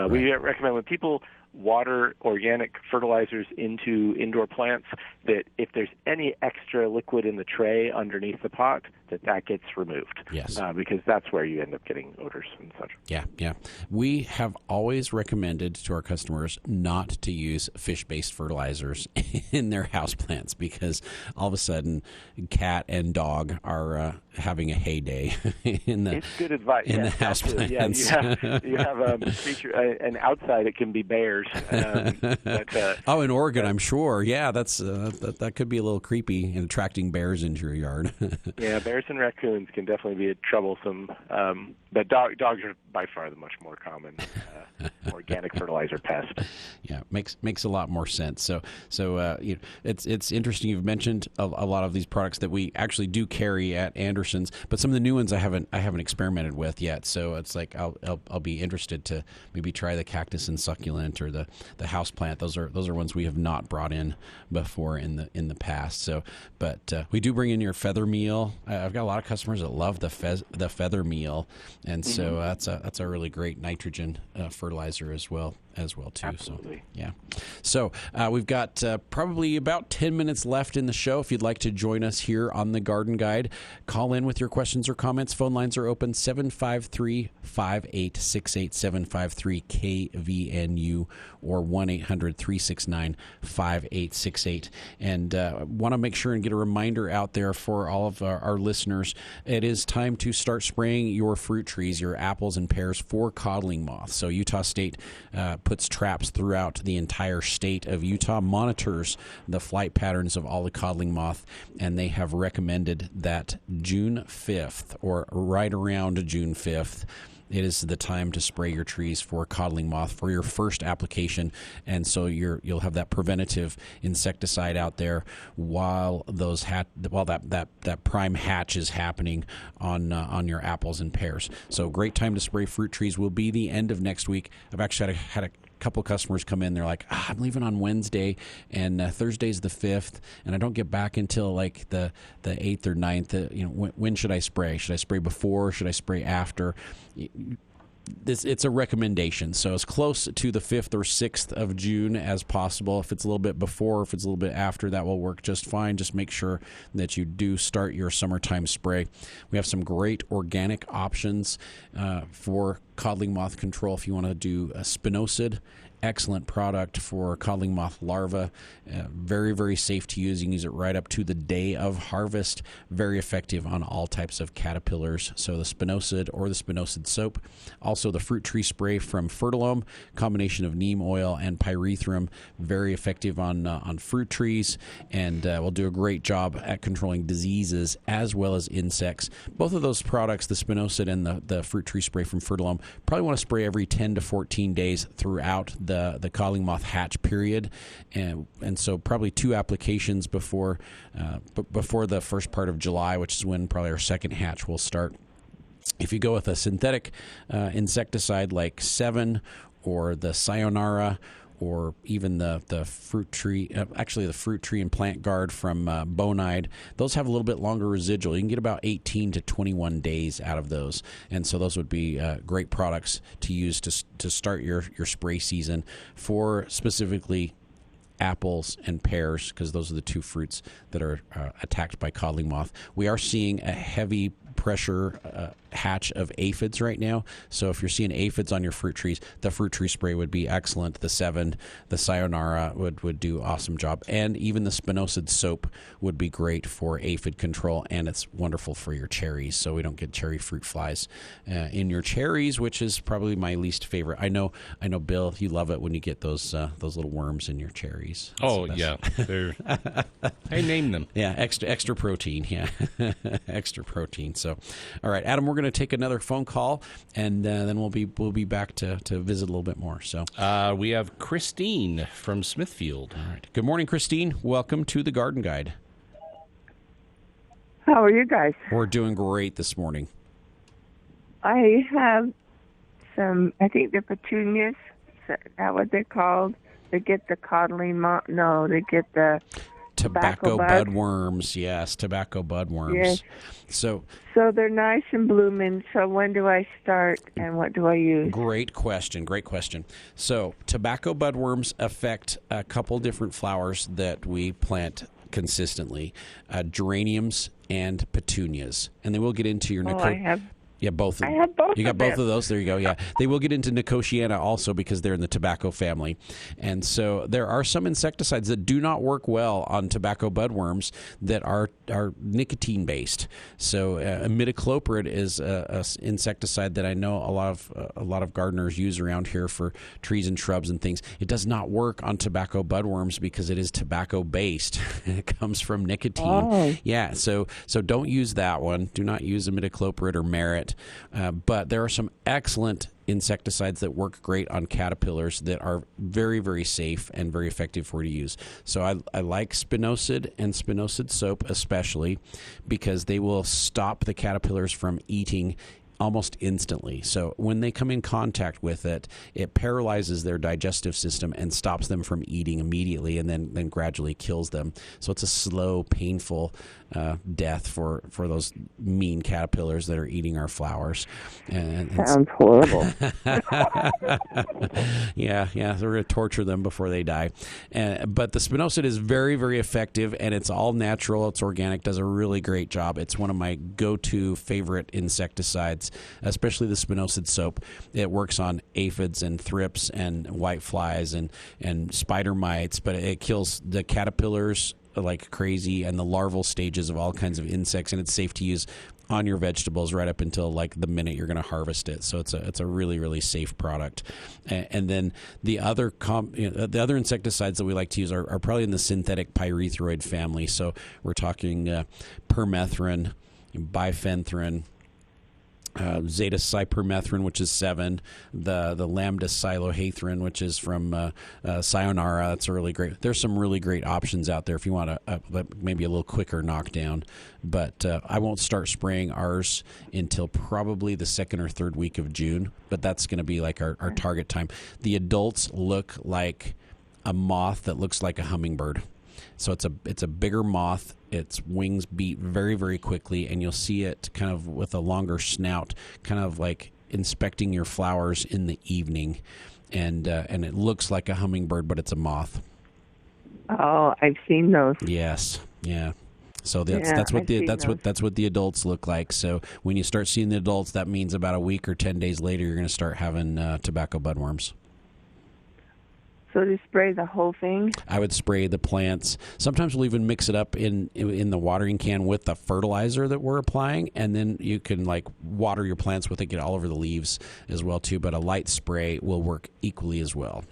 We recommend when people water organic fertilizers into indoor plants that if there's any extra liquid in the tray underneath the pot, that gets removed. Yes. Because that's where you end up getting odors and such. Yeah. We have always recommended to our customers not to use fish-based fertilizers in their houseplants because all of a sudden cat and dog are having a heyday in the It's good advice. in the houseplants. Yeah, you have feature, and outside it can be bears. In Oregon, I'm sure. Yeah, that could be a little creepy in attracting bears into your yard. Yeah, bears and raccoons can definitely be troublesome, but dogs are by far the much more common organic fertilizer pest. Yeah, makes a lot more sense. So it's interesting. You've mentioned a lot of these products that we actually do carry at Anderson's, but some of the new ones I haven't experimented with yet. So it's like I'll be interested to maybe try the cactus and succulent or the houseplant. Those are ones we have not brought in before in the past. So, but we do bring in your feather meal. I've got a lot of customers that love the feather meal, and so that's a really great nitrogen fertilizer as well too. Absolutely. So yeah. So we've got probably about 10 minutes left in the show. If you'd like to join us here on the Garden Guide, call in with your questions or comments. Phone lines are open 753-5868, 753-KVNU, or 1-800-369-5868. And want to make sure and get a reminder out there for all of our listeners. It is time to start spraying your fruit trees, your apples and pears, for codling moth. So Utah State puts traps throughout the entire state of Utah, monitors the flight patterns of all the codling moth, and they have recommended that June 5th, or right around June 5th, it is the time to spray your trees for codling moth for your first application, and so you'll have that preventative insecticide out there while that prime hatch is happening on your apples and pears. So great time to spray fruit trees will be the end of next week. I've actually had a couple customers come in. They're like, I'm leaving on Wednesday, and Thursday's the 5th, and I don't get back until like the 8th or 9th. When should I spray? Should I spray before? Should I spray after? It's a recommendation, so as close to the 5th or 6th of June as possible. If it's a little bit before, if it's a little bit after, that will work just fine. Just make sure that you do start your summertime spray. We have some great organic options for codling moth control. If you want to do a spinosad, excellent product for codling moth larvae. Very, very safe to use. You can use it right up to the day of harvest. Very effective on all types of caterpillars. So the spinosad or the spinosad soap. Also the fruit tree spray from Fertilome, combination of neem oil and pyrethrum. Very effective on fruit trees, and will do a great job at controlling diseases as well as insects. Both of those products, the spinosad and the fruit tree spray from Fertilome, probably want to spray every 10 to 14 days throughout the codling moth hatch period, and so probably 2 applications before the first part of July, which is when probably our second hatch will start. If you go with a synthetic insecticide like 7 or the Sayonara or even the fruit tree, actually the fruit tree and plant guard from Bonide, those have a little bit longer residual. You can get about 18 to 21 days out of those. And so those would be great products to use to start your spray season for specifically apples and pears, because those are the two fruits that are attacked by codling moth. We are seeing a heavy pressure hatch of aphids right now. So if you're seeing aphids on your fruit trees, the fruit tree spray would be excellent. The 7, the Sayonara would do awesome job. And even the spinosad soap would be great for aphid control, and it's wonderful for your cherries, so we don't get cherry fruit flies in your cherries, which is probably my least favorite. I know, Bill, you love it when you get those little worms in your cherries. Oh, yeah. I name them. Yeah, extra protein. Yeah, extra protein. So, all right, Adam, we're going to take another phone call, and then we'll be back to visit a little bit more. So we have Christine from Smithfield. All right. Good morning, Christine. Welcome to the Garden Guide. How are you guys? We're doing great this morning. I have some, I think they're petunias. Is that what they're called? They get the they get the tobacco budworms. Yes, tobacco budworms. Yes. So they're nice and blooming. So when do I start and what do I use? Great question. So tobacco budworms affect a couple different flowers that we plant consistently, geraniums and petunias. And then we'll get into your I have. Yeah, both. I have both. You got of both them. of those. There you go. Yeah, they will get into Nicotiana also because they're in the tobacco family, and so there are some insecticides that do not work well on tobacco budworms that are nicotine based. So imidacloprid is a insecticide that I know a lot of gardeners use around here for trees and shrubs and things. It does not work on tobacco budworms because it is tobacco based. It comes from nicotine. Oh. Yeah. So don't use that one. Do not use imidacloprid or merit. But there are some excellent insecticides that work great on caterpillars that are very, very safe and very effective for you to use. So I like spinosad and spinosad soap especially because they will stop the caterpillars from eating almost instantly. So when they come in contact with it, it paralyzes their digestive system and stops them from eating immediately, and then gradually kills them. So it's a slow, painful death for those mean caterpillars that are eating our flowers. Sounds horrible. Yeah, we're going to torture them before they die. But the spinosad is very, very effective, and it's all natural. It's organic, does a really great job. It's one of my go-to favorite insecticides, especially the spinosad soap. It works on aphids and thrips and whiteflies and spider mites, but it kills the caterpillars like crazy and the larval stages of all kinds of insects, and it's safe to use on your vegetables right up until like the minute you're going to harvest it. So it's a really, really safe product. And then the other insecticides that we like to use are probably in the synthetic pyrethroid family. So we're talking permethrin, bifenthrin, zeta cypermethrin, which is 7, the lambda cylohethrin, which is from Sayonara. That's a really great. There's some really great options out there if you want maybe a little quicker knockdown. But I won't start spraying ours until probably the 2nd or 3rd week of June. But that's going to be like our target time. The adults look like a moth that looks like a hummingbird. So it's a bigger moth. Its wings beat very, very quickly, and you'll see it kind of with a longer snout, kind of like inspecting your flowers in the evening, and it looks like a hummingbird, but it's a moth. Oh, I've seen those. Yes, yeah. So that's what the adults look like. So when you start seeing the adults, that means about a week or 10 days later, you're going to start having tobacco budworms. So to spray the whole thing? I would spray the plants. Sometimes we'll even mix it up in the watering can with the fertilizer that we're applying, and then you can like water your plants with it, get all over the leaves as well too. But a light spray will work equally as well.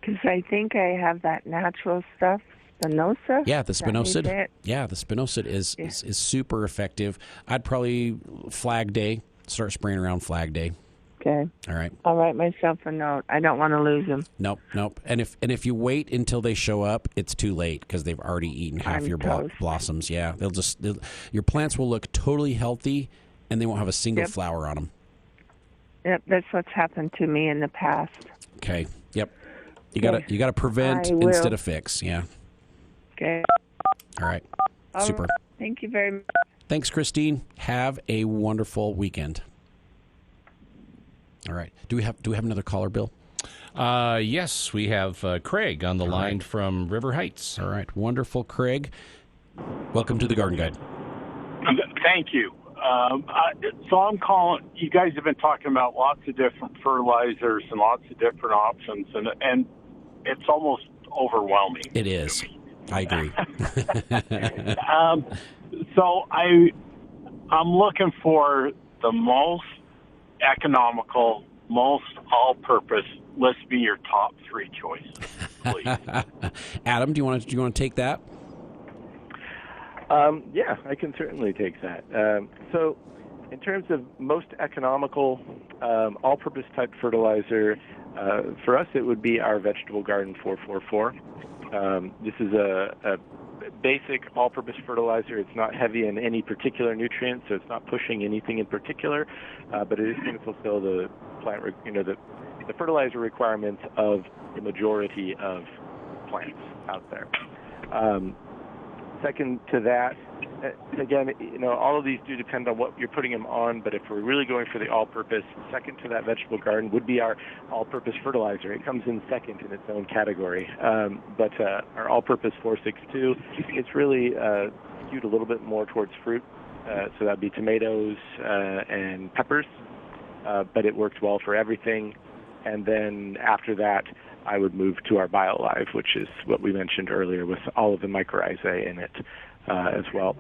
Because I think I have that natural stuff, Spinosa. Yeah, the spinosad. Yeah, the spinosad is super effective. I'd probably Flag Day start spraying around Flag Day. Okay. All right. I'll write myself a note. I don't want to lose them. Nope. And if you wait until they show up, it's too late because they've already eaten half your blossoms. Yeah, your plants will look totally healthy, and they won't have a single flower on them. Yep, that's what's happened to me in the past. Okay. Yep. You gotta prevent instead of fix. Yeah. Okay. All right. All Super. right. Thank you very much. Thanks, Christine. Have a wonderful weekend. All right. Do we have another caller, Bill? Yes, we have Craig on the line from River Heights. All right. Wonderful, Craig. Welcome to the Garden Guide. Thank you. So I'm calling. You guys have been talking about lots of different fertilizers and lots of different options, and it's almost overwhelming. It is. I agree. So I'm looking for the most economical, most all-purpose. Let's be your top three choices, please. Adam, do you want to take that? Yeah, I can certainly take that. So in terms of most economical, all-purpose type fertilizer, for us it would be our Vegetable Garden 444. This is a basic all-purpose fertilizer. It's not heavy in any particular nutrient, so it's not pushing anything in particular, but it is going to fulfill the plant, the fertilizer requirements of the majority of plants out there. Second to that, again, all of these do depend on what you're putting them on, but if we're really going for the all-purpose, second to that Vegetable Garden would be our all-purpose fertilizer. It comes in second in its own category. But our all-purpose 462, it's really skewed a little bit more towards fruit. So that'd be tomatoes and peppers, but it works well for everything. And then after that, I would move to our BioLive, which is what we mentioned earlier with all of the mycorrhizae in it as well.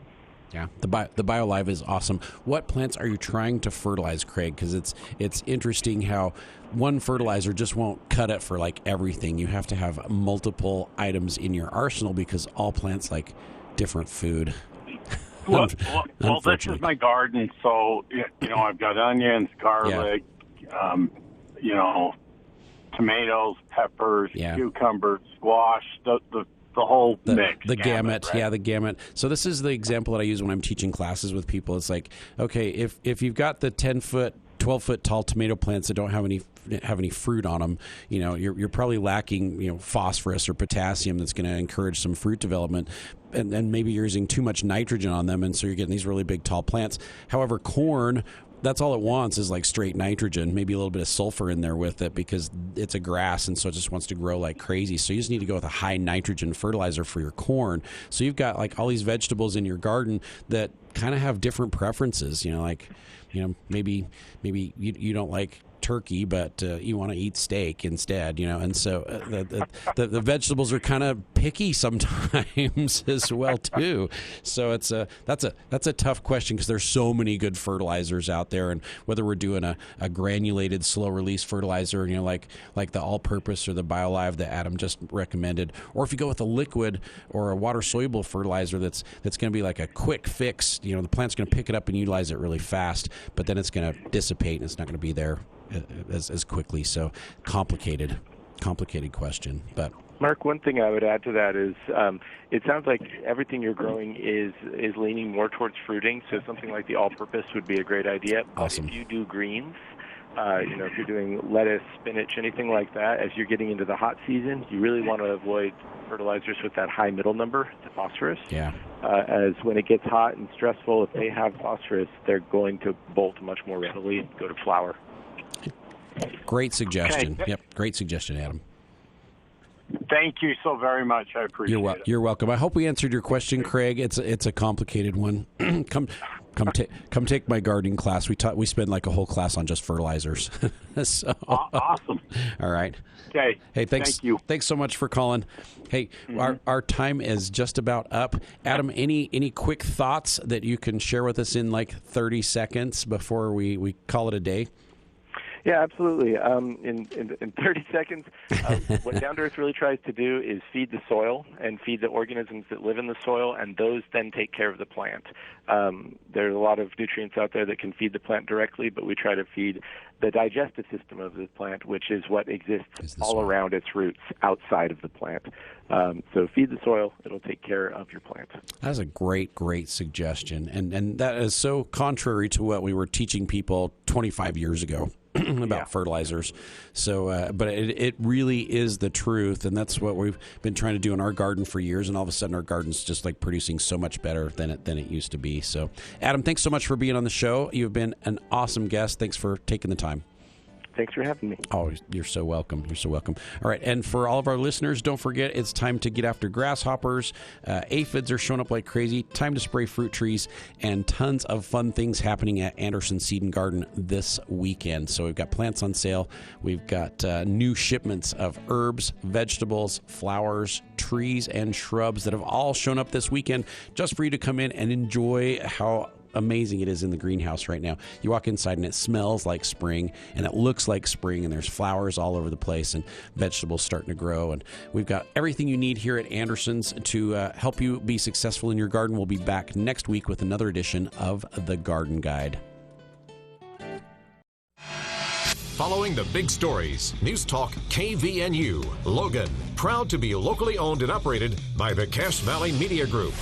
Yeah, the BioLive is awesome. What plants are you trying to fertilize, Craig? Because it's interesting how one fertilizer just won't cut it for like everything. You have to have multiple items in your arsenal because all plants like different food. Well, this is my garden, so I've got onions, garlic, tomatoes, peppers, cucumbers, squash, the whole mix. The gamut, right? Yeah, the gamut. So this is the example that I use when I'm teaching classes with people. It's like, okay, if you've got the 10-foot, 12-foot tall tomato plants that don't have any fruit on them, you're probably lacking, phosphorus or potassium that's going to encourage some fruit development, and maybe you're using too much nitrogen on them, and so you're getting these really big tall plants. However, corn, that's all it wants is like straight nitrogen, maybe a little bit of sulfur in there with it because it's a grass and so it just wants to grow like crazy. So you just need to go with a high nitrogen fertilizer for your corn. So you've got like all these vegetables in your garden that kind of have different preferences, maybe you don't like turkey, but you want to eat steak instead, and so the vegetables are kind of picky sometimes as well too. So that's a tough question because there's so many good fertilizers out there, and whether we're doing a granulated slow release fertilizer, like the all-purpose or the BioLive that Adam just recommended, or if you go with a liquid or a water soluble fertilizer that's going to be like a quick fix, the plant's going to pick it up and utilize it really fast, but then it's going to dissipate and it's not going to be there as quickly. So complicated question. But Mark, one thing I would add to that is it sounds like everything you're growing is leaning more towards fruiting, so something like the all-purpose would be a great idea. Awesome. But if you do greens, if you're doing lettuce, spinach, anything like that, as you're getting into the hot season, you really want to avoid fertilizers with that high middle number, the phosphorus. Yeah. As when it gets hot and stressful, if they have phosphorus, they're going to bolt much more readily and go to flower. Great suggestion. Okay. Yep, great suggestion, Adam. Thank you so very much. I appreciate it. You're welcome. I hope we answered your question, Craig. It's a complicated one. Come take my gardening class. We spend like a whole class on just fertilizers. So, awesome. All right. Okay. Hey, thanks. Thank you. Thanks so much for calling. Hey, our time is just about up. Adam, any quick thoughts that you can share with us in like 30 seconds before we call it a day? Yeah, absolutely. In 30 seconds, what Down to Earth really tries to do is feed the soil and feed the organisms that live in the soil, and those then take care of the plant. There's a lot of nutrients out there that can feed the plant directly, but we try to feed the digestive system of the plant, which is what exists all around its roots outside of the plant. So feed the soil, it'll take care of your plant. That's a great suggestion. And that is so contrary to what we were teaching people 25 years ago. about fertilizers. So, but it really is the truth, and that's what we've been trying to do in our garden for years. And all of a sudden, our garden's just like producing so much better than it used to be. So, Adam, thanks so much for being on the show. You've been an awesome guest. Thanks for taking the time. Thanks for having me. Oh, you're so welcome. You're so welcome. All right, and for all of our listeners, don't forget it's time to get after grasshoppers. Aphids are showing up like crazy. Time to spray fruit trees, and tons of fun things happening at Anderson Seed and Garden this weekend. So we've got plants on sale. We've got new shipments of herbs, vegetables, flowers, trees, and shrubs that have all shown up this weekend just for you to come in and enjoy how amazing it is in the greenhouse right now. You walk inside and it smells like spring and it looks like spring, and there's flowers all over the place and vegetables starting to grow, and we've got everything you need here at Anderson's to help you be successful in your garden. We'll be back next week with another edition of The Garden Guide. Following the big stories, News Talk KVNU, Logan, proud to be locally owned and operated by the Cache Valley Media Group.